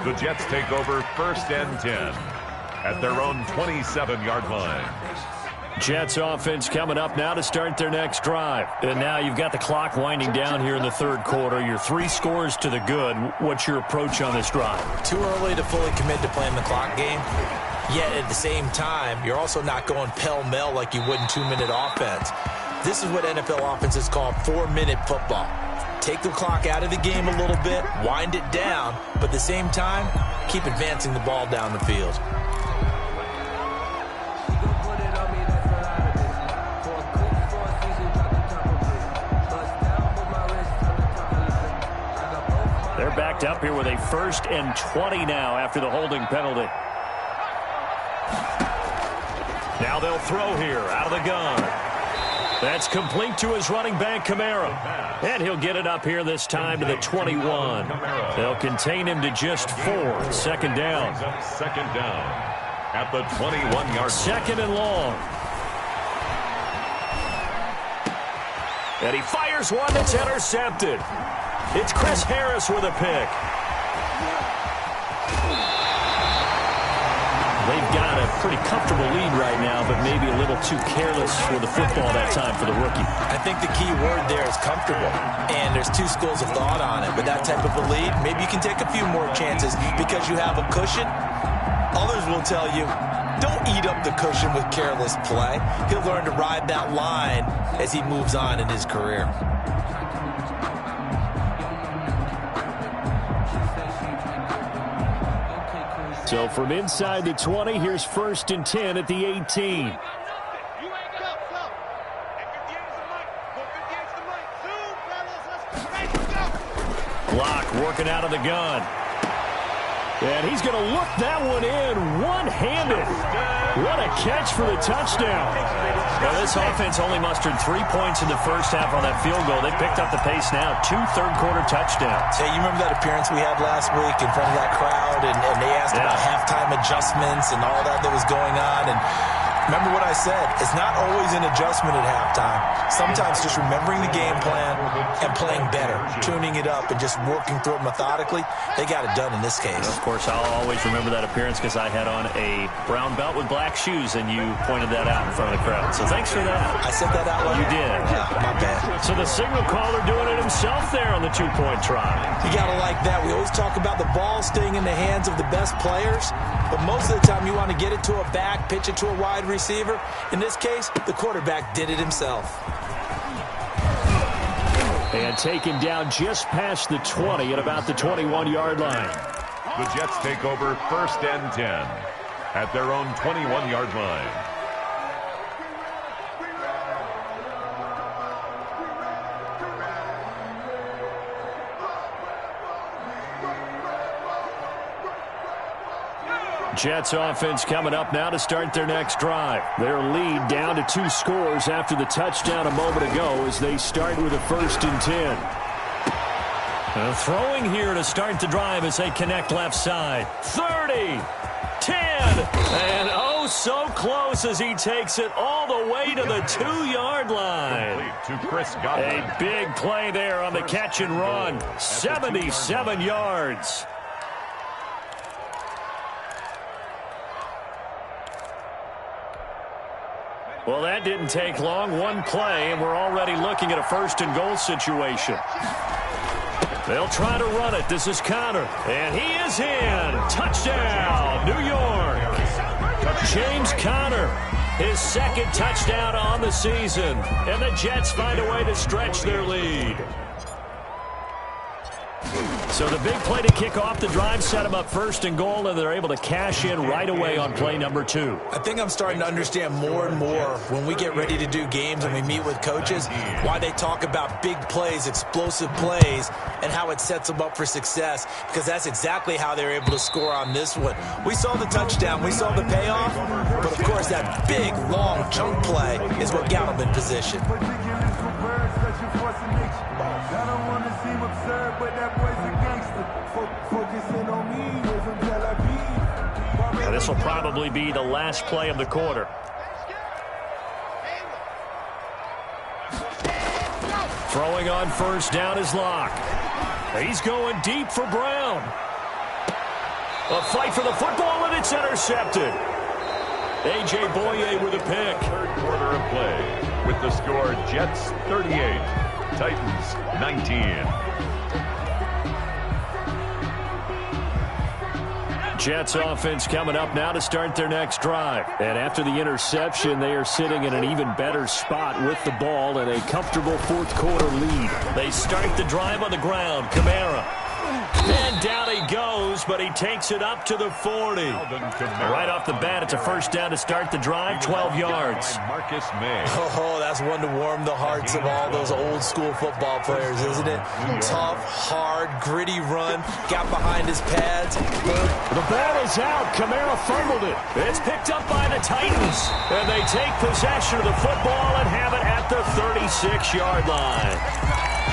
The Jets take over 1st and 10 at their own 27-yard line. Jets offense coming up now to start their next drive. And now you've got the clock winding down here in the 3rd quarter. You're 3 scores to the good. What's your approach on this drive? Too early to fully commit to playing the clock game. Yet at the same time, you're also not going pell-mell like you would in 2-minute offense. This is what NFL offenses call 4-minute football. Take the clock out of the game a little bit, wind it down, but at the same time, keep advancing the ball down the field. They're backed up here with a 1st and 20 now after the holding penalty. Now they'll throw here out of the gun. That's complete to his running back, Kamara. And he'll get it up here this time to the 21. They'll contain him to just 4. 2nd down. 2nd down at the 21-yard. 2nd and long. And he fires one that's intercepted. It's Chris Harris with a pick. They've got a pretty comfortable lead right now, but maybe a little too careless with the football that time for the rookie. I think the key word there is comfortable, and there's 2 schools of thought on it. With that type of a lead, maybe you can take a few more chances because you have a cushion. Others will tell you, don't eat up the cushion with careless play. He'll learn to ride that line as he moves on in his career. So from inside the 20, here's 1st and 10 at the 18. Block working out of the gun. And he's going to look that one in one-handed. What a catch for the touchdown. Well, this offense only mustered 3 points in the first half on that field goal. They picked up the pace now. 2 third-quarter touchdowns. Hey, you remember that appearance we had last week in front of that crowd, and they asked about halftime adjustments and all that was going on, and remember what I said. It's not always an adjustment at halftime. Sometimes just remembering the game plan and playing better, tuning it up and just working through it methodically. They got it done in this case. Of course, I'll always remember that appearance because I had on a brown belt with black shoes, and you pointed that out in front of the crowd. So thanks for that. I said that out loud. You did. My bad. So the signal caller doing it himself there on the 2-point try. You got to like that. We always talk about the ball staying in the hands of the best players, but most of the time you want to get it to a back, pitch it to a wide receiver. In this case, the quarterback did it himself. And taken down just past the 20 at about the 21-yard line. The Jets take over 1st and 10 at their own 21-yard line. Jets offense coming up now to start their next drive. Their lead down to 2 scores after the touchdown a moment ago as they start with a 1st and 10. Throwing here to start the drive as they connect left side. 30, 10, and oh so close as he takes it all the way to the 2-yard line. To Chris Godwin. A big play there on the catch and run. 77 yards. Well, that didn't take long. One play, and we're already looking at a 1st and goal situation. They'll try to run it. This is Conner, and he is in. Touchdown, New York. James Conner, his 2nd touchdown on the season, and the Jets find a way to stretch their lead. So the big play to kick off the drive set them up 1st and goal, and they're able to cash in right away on play number 2. I think I'm starting to understand more and more when we get ready to do games and we meet with coaches why they talk about big plays, explosive plays, and how it sets them up for success, because that's exactly how they're able to score on this one. We saw the touchdown. We saw the payoff. But, of course, that big, long chunk play is what got them in position. Now, this will probably be the last play of the quarter. Throwing on 1st down is Locke. He's going deep for Brown. A fight for the football, and it's intercepted. A.J. Boye with a pick. 3rd quarter of play with the score Jets 38, Titans 19. Jets offense coming up now to start their next drive. And after the interception, they are sitting in an even better spot with the ball and a comfortable 4th quarter lead. They start the drive on the ground. Kamara. And down he goes, but he takes it up to the 40. Right off the bat, it's a 1st down to start the drive, 12 yards. Marcus May. Oh, that's one to warm the hearts of all those old-school football players, isn't it? Tough, hard, gritty run, got behind his pads. The ball is out. Kamara fumbled it. It's picked up by the Titans, and they take possession of the football and have it at the 36-yard line.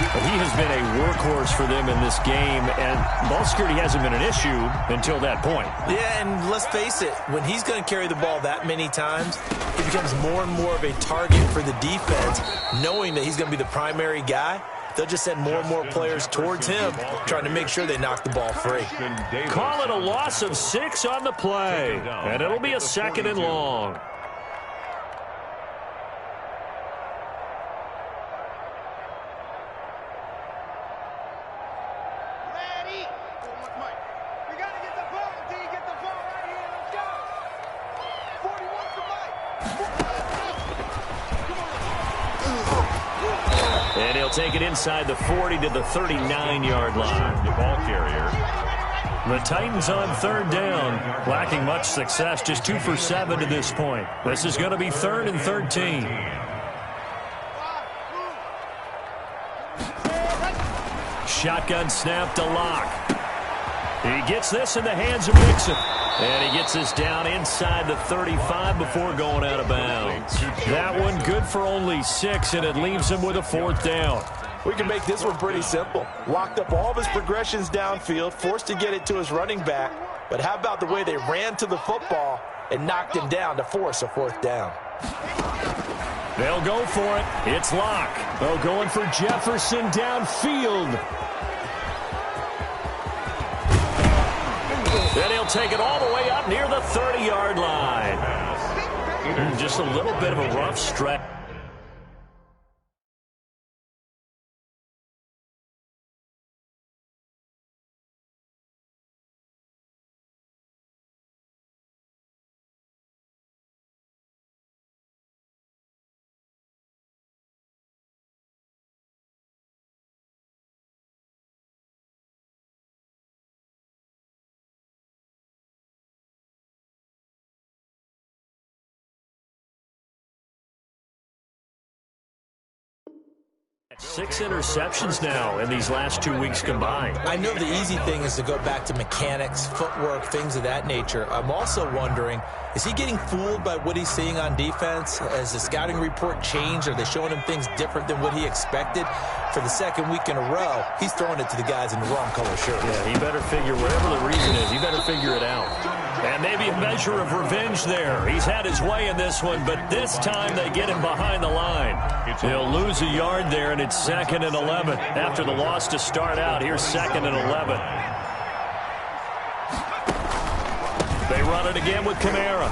But he has been a workhorse for them in this game, and ball security hasn't been an issue until that point. Yeah, and let's face it, when he's going to carry the ball that many times, he becomes more and more of a target for the defense, knowing that he's going to be the primary guy. They'll just send more and more players towards him, trying to make sure they knock the ball free. Call it a loss of 6 on the play, and it'll be a 2nd and long. And he'll take it inside the 40 to the 39-yard line. The ball carrier The Titans on 3rd down, lacking much success, just 2 for 7 to this point. This is going to be 3rd and 13. Shotgun snap to Locke. He gets this in the hands of Mixon. And he gets this down inside the 35 before going out of bounds. That one good for only 6, and it leaves him with a 4th down. We can make this one pretty simple. Locked up all of his progressions downfield, forced to get it to his running back. But how about the way they ran to the football and knocked him down to force a 4th down? They'll go for it. It's Locke. They're going for Jefferson downfield. Then he'll take it all the way up near the 30-yard line. Just a little bit of a rough stretch. Six interceptions now in these last 2 weeks combined. I know the easy thing is to go back to mechanics, footwork, things of that nature. I'm also wondering, is he getting fooled by what he's seeing on defense? Has the scouting report changed? Are they showing him things different than what he expected? For the 2nd week in a row, he's throwing it to the guys in the wrong color shirt. Yeah, he better figure, whatever the reason is, he better figure it out. And maybe a measure of revenge there. He's had his way in this one, but this time they get him behind the line. He'll lose a yard there, and it's 2nd and 11. After the loss to start out, here's 2nd and 11. They run it again with Kamara.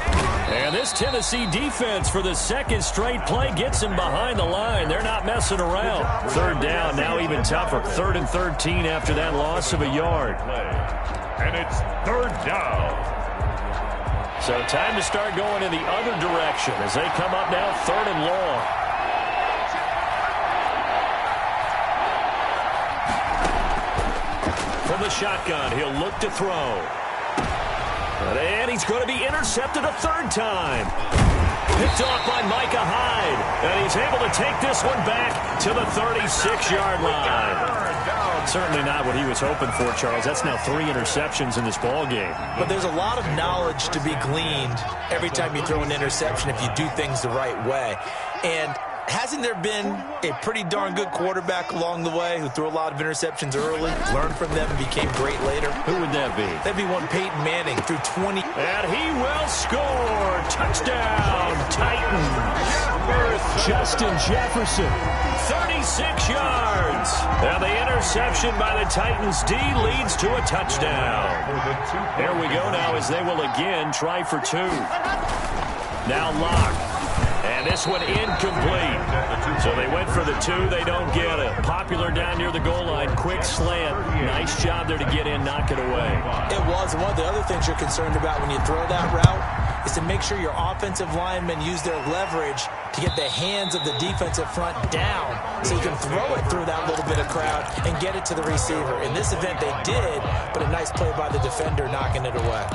And this Tennessee defense for the 2nd straight play gets him behind the line. They're not messing around. 3rd down, now even tougher. 3rd and 13 after that loss of a yard. And it's 3rd down. So time to start going in the other direction as they come up now 3rd and long. From the shotgun, he'll look to throw. And he's going to be intercepted a 3rd time. Picked off by Micah Hyde. And he's able to take this one back to the 36-yard line. Certainly not what he was hoping for, Charles. That's now 3 interceptions in this ball game. But there's a lot of knowledge to be gleaned every time you throw an interception if you do things the right way. And hasn't there been a pretty darn good quarterback along the way who threw a lot of interceptions early, learned from them, and became great later? Who would that be? That'd be one Peyton Manning, threw 20. And he will score. Touchdown, Titans. Justin Jefferson, 36 yards. Now the interception by the Titans D leads to a touchdown. There we go now as they will again try for 2. Now Locke. And this one incomplete. So they went for the 2. They don't get it. Popular down near the goal line. Quick slant. Nice job there to get in, knock it away. It was. One of the other things you're concerned about when you throw that route is to make sure your offensive linemen use their leverage to get the hands of the defensive front down so you can throw it through that little bit of crowd and get it to the receiver. In this event, they did, but a nice play by the defender knocking it away.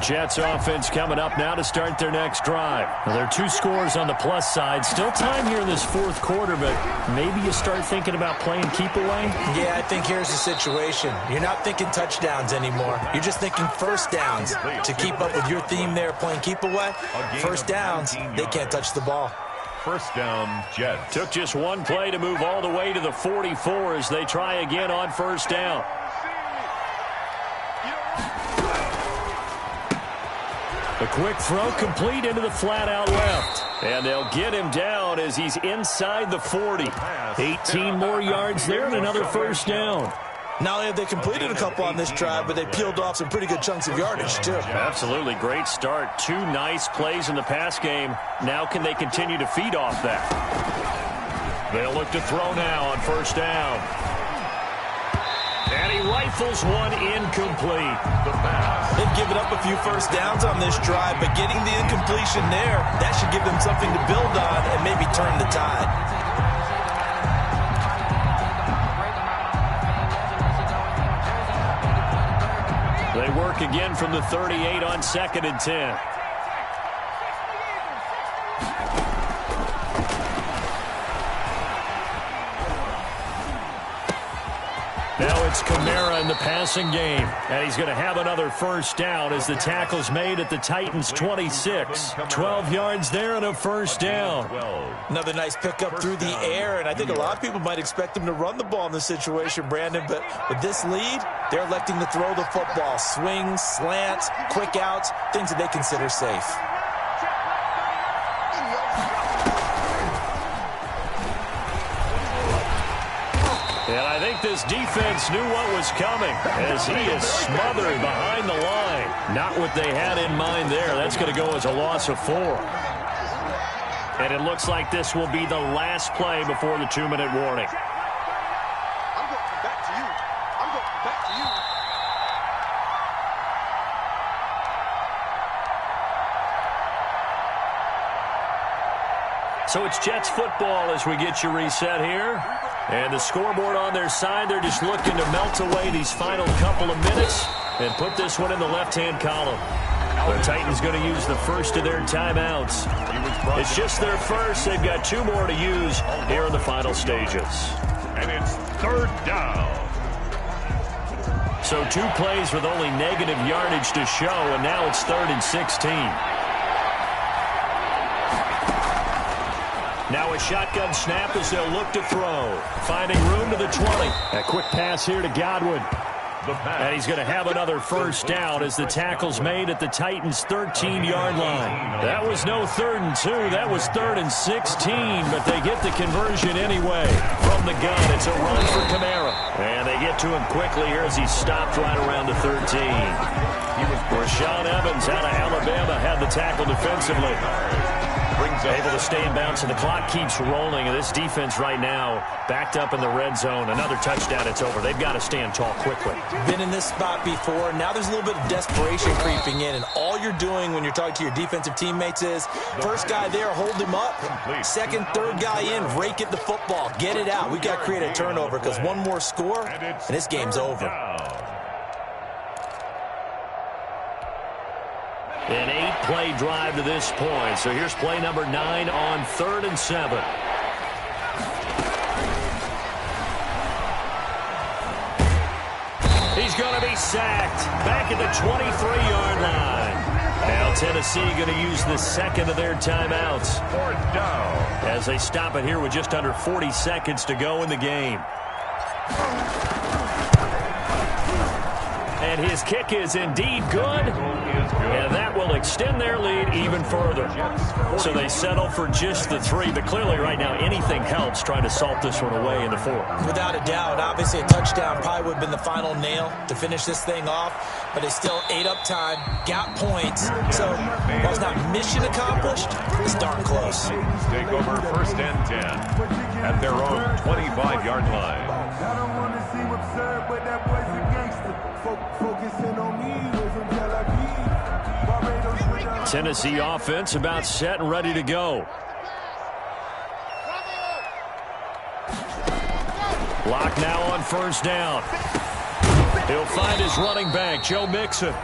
Jets offense coming up now to start their next drive. Well, there are 2 scores on the plus side. Still time here in this 4th quarter, but maybe you start thinking about playing keep away? Yeah, I think here's the situation. You're not thinking touchdowns anymore. You're just thinking 1st downs. To keep up with your theme there, playing keep away, 1st downs, they can't touch the ball. 1st down, Jets. Took just one play to move all the way to the 44 as they try again on 1st down. A quick throw complete into the flat out left. And they'll get him down as he's inside the 40. 18 more yards there and another 1st down. Not only have they completed a couple on this drive, but they peeled off some pretty good chunks of yardage, too. Absolutely. Great start. 2 nice plays in the pass game. Now can they continue to feed off that? They'll look to throw now on 1st down. And he rifles one incomplete. They've given up a few 1st downs on this drive, but getting the incompletion there, that should give them something to build on and maybe turn the tide. work again from the 38 on 2nd and 10. Now it's Kamara in the passing game. And he's going to have another first down as the tackle's made at the Titans' 26. 12 yards there and a first down. Another nice pickup through the air, and I think a lot of people might expect him to run the ball in this situation, Brandon, but with this lead, they're electing to throw the football. Swings, slants, quick outs, things that they consider safe. And I think this defense knew what was coming as he is smothered behind the line. Not what they had in mind there. That's going to go as a loss of 4. And it looks like this will be the last play before the 2-minute warning. I'm going back to you. I'm going back to you. So it's Jets football as we get you reset here. And the scoreboard on their side, they're just looking to melt away these final couple of minutes and put this one in the left-hand column. The Titans going to use the first of their timeouts. It's just their first. They've got 2 more to use here in the final stages. And it's 3rd down. So 2 plays with only negative yardage to show, and now it's 3rd and 16. Now a shotgun snap as they'll look to throw. Finding room to the 20. A quick pass here to Godwin. And he's going to have another first down as the tackle's made at the Titans' 13-yard line. That was no 3rd and 2. That was 3rd and 16, but they get the conversion anyway. From the gun, it's a run for Kamara. And they get to him quickly here as he stopped right around the 13. Rashaan Evans out of Alabama had the tackle defensively. Able to stay in bounds, and the clock keeps rolling. And this defense right now backed up in the red zone. Another touchdown, it's over. They've got to stand tall quickly. Been in this spot before. Now there's a little bit of desperation creeping in, and all you're doing when you're talking to your defensive teammates is first guy there, hold him up. Second, third guy in, rake at the football. Get it out. We've got to create a turnover because one more score, and this game's over. An 8-play drive to this point. So here's play number 9 on 3rd and 7. He's going to be sacked back at the 23-yard line. Now Tennessee going to use the second of their timeouts. 4th down. As they stop it here with just under 40 seconds to go in the game. And his kick is indeed good. And that will extend their lead even further. So they settle for just the 3. But clearly right now anything helps trying to salt this one away in the 4th. Without a doubt. Obviously a touchdown probably would have been the final nail to finish this thing off. But they still ate up time, got points. So while it's not mission accomplished, it's darn close. Take over 1st and 10 at their own 25-yard line. I don't want to seem absurd, but that boy's a gangster. Focusing on me with some Barbados. Tennessee offense about set and ready to go. Lock now on 1st down. He'll find his running back, Joe Mixon.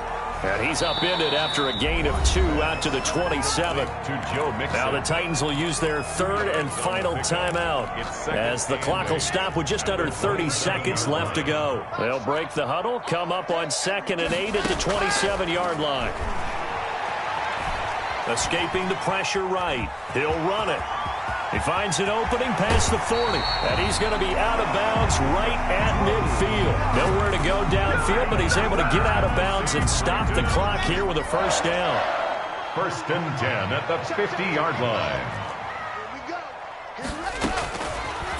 And he's upended after a gain of 2 out to the 27. Now the Titans will use their 3rd and final timeout as the clock will stop with just under 30 seconds left to go. They'll break the huddle, come up on 2nd and 8 at the 27-yard line. Escaping the pressure right. He'll run it. He finds an opening past the 40. And he's going to be out of bounds right at midfield. Nowhere to go downfield, but he's able to get out of bounds and stop the clock here with a first down. 1st and 10 at the 50-yard line.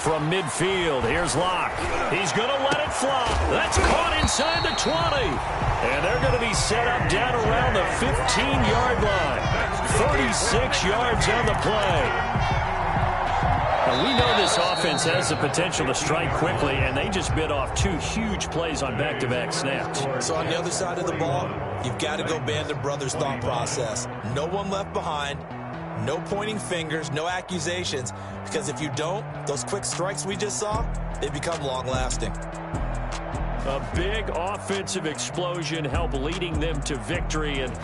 From midfield, here's Locke. He's going to let it fly. That's caught inside the 20. And they're going to be set up down around the 15-yard line. 36 yards on the play. Now, we know this offense has the potential to strike quickly, and they just bit off 2 huge plays on back-to-back snaps. So on the other side of the ball, you've got to go Band of Brothers thought process. No one left behind, no pointing fingers, no accusations, because if you don't, those quick strikes we just saw, they become long-lasting. A big offensive explosion helped leading them to victory. And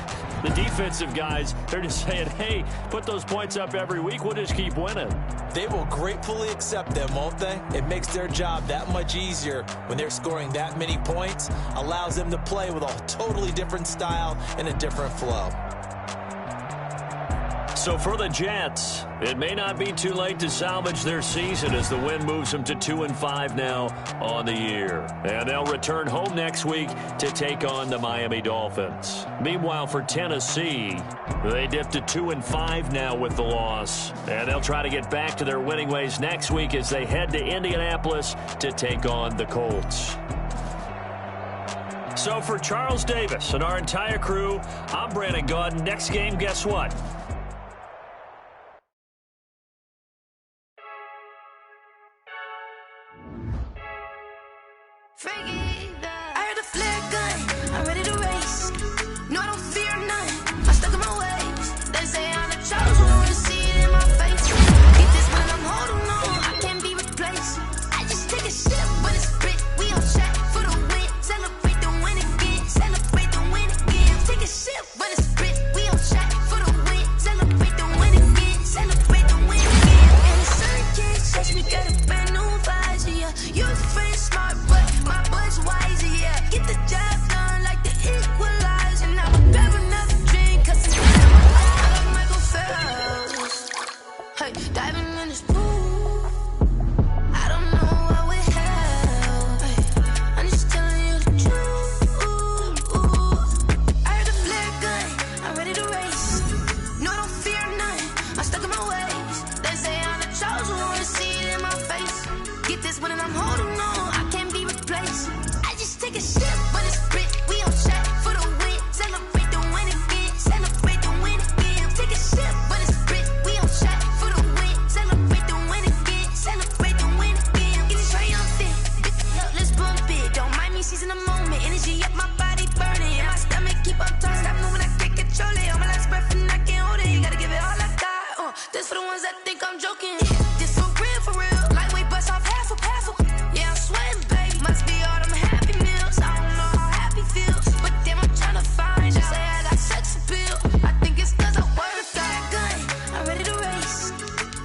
the defensive guys, they're just saying, hey, put those points up every week. We'll just keep winning. They will gratefully accept them, won't they? It makes their job that much easier when they're scoring that many points. Allows them to play with a totally different style and a different flow. So for the Jets, it may not be too late to salvage their season as the win moves them to 2-5 now on the year. And they'll return home next week to take on the Miami Dolphins. Meanwhile, for Tennessee, they dipped to 2-5 now with the loss. And they'll try to get back to their winning ways next week as they head to Indianapolis to take on the Colts. So for Charles Davis and our entire crew, I'm Brandon Gaudin. Next game, guess what? I heard a flare gun, I'm ready to race. No, I don't fear none, I'm stuck in my ways. They say I'm the chosen one, to see it in my face. Get this when I'm holding on, I can't be replaced. I just take a sip when it's spit, we on track for the win. Celebrate the win again, celebrate the win again. Take a sip when it's spit, we on track for the win. Celebrate the win again, celebrate the win again. And the sun can't touch me, got a brand new visor, yeah. You're a friend, smart, but my boy's wiser, yeah. Get the job done like the equalizer. Now I grab another drink, cause it's I like Michael Phelps. Hey, diving in this pool. I don't know what would help. Hey, I'm just telling you the truth. I heard a flare gun, I'm ready to race. No, I don't fear none, I'm stuck in my ways. They say I'm the chosen one, to see it in my face. Get this when I'm holding on, I can't be replaced. I just take a sip when it's spit, we on track for the win. Celebrate the win again, celebrate the win again. Take a sip when it's spit, we on track for the win. Celebrate the win again, celebrate the win again. Get it triumphant, let's bump it. Don't mind me seizing the moment, energy up my body burning. And my stomach keep on turning, stop moving, I can't control it. On my last breath and I can't hold it, you gotta give it all I got. This for the ones that think I'm joking. This for real, lightweight bust off half a. Yeah, I'm sweating, baby. Must be all them happy meals. I don't know how happy feels, but damn, I'm trying to find out. Say I got sex appeal. I think it's cause I wear a fire gun. I'm ready to race.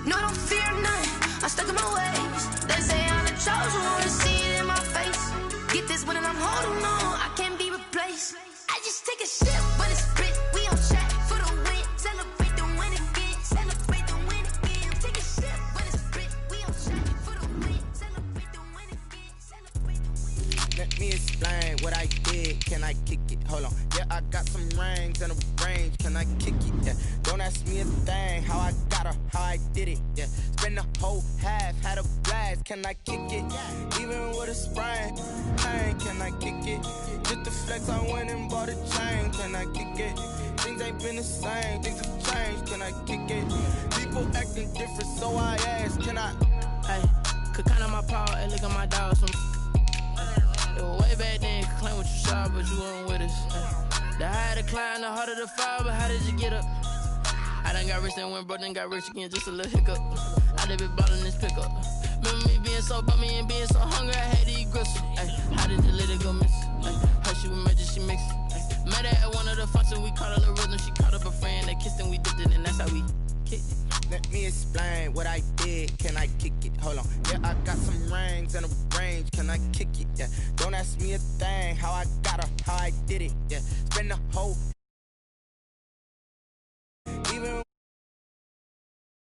No, I don't fear none. I'm stuck in my ways. They say I'm the chosen one, to see it in my face. Get this when I'm holding on, I can't be replaced. I just take a sip when it's spit. We on track for the win. Celebrate the win again. Celebrate the win again. Take a sip when it's spit. We on track for the win. Celebrate the win again. Celebrate the win. Let me explain what I did. Can I kick it? Hold on. Yeah, I got some rings and a range. Can I kick it? Yeah. Don't ask me a thing. How I got her, how I did it. Yeah. Spend the whole half, had a blast. Can I kick it? Even with a sprain. Hey, can I kick it? Just the flex, I went and bought a chain. Can I kick it? Things ain't been the same. Things have changed. Can I kick it? People acting different, so I ask. Can I? Hey, could count on my power, and look at my dogs. It was way back then, could claim what you saw, but you weren't with us. The higher the climb, the harder the fall, but how did you get up? I done got rich and went broke, then got rich again, just a little hiccup. I done been ballin' this pickup. Remember me being so bummy and being so hungry, I had to eat gristle. Ay, how did you let it go miss? How she was magic, she mixed. Met her at one of the functions, we caught a little rhythm, she caught up a friend, they kissed and we dipped it, and that's how we kicked it. Let me explain what I did. Can I kick it? Hold on. Yeah, I got some rings and a range. Can I kick it? Yeah. Don't ask me a thing. How I got her, how I did it. Yeah. Spend the whole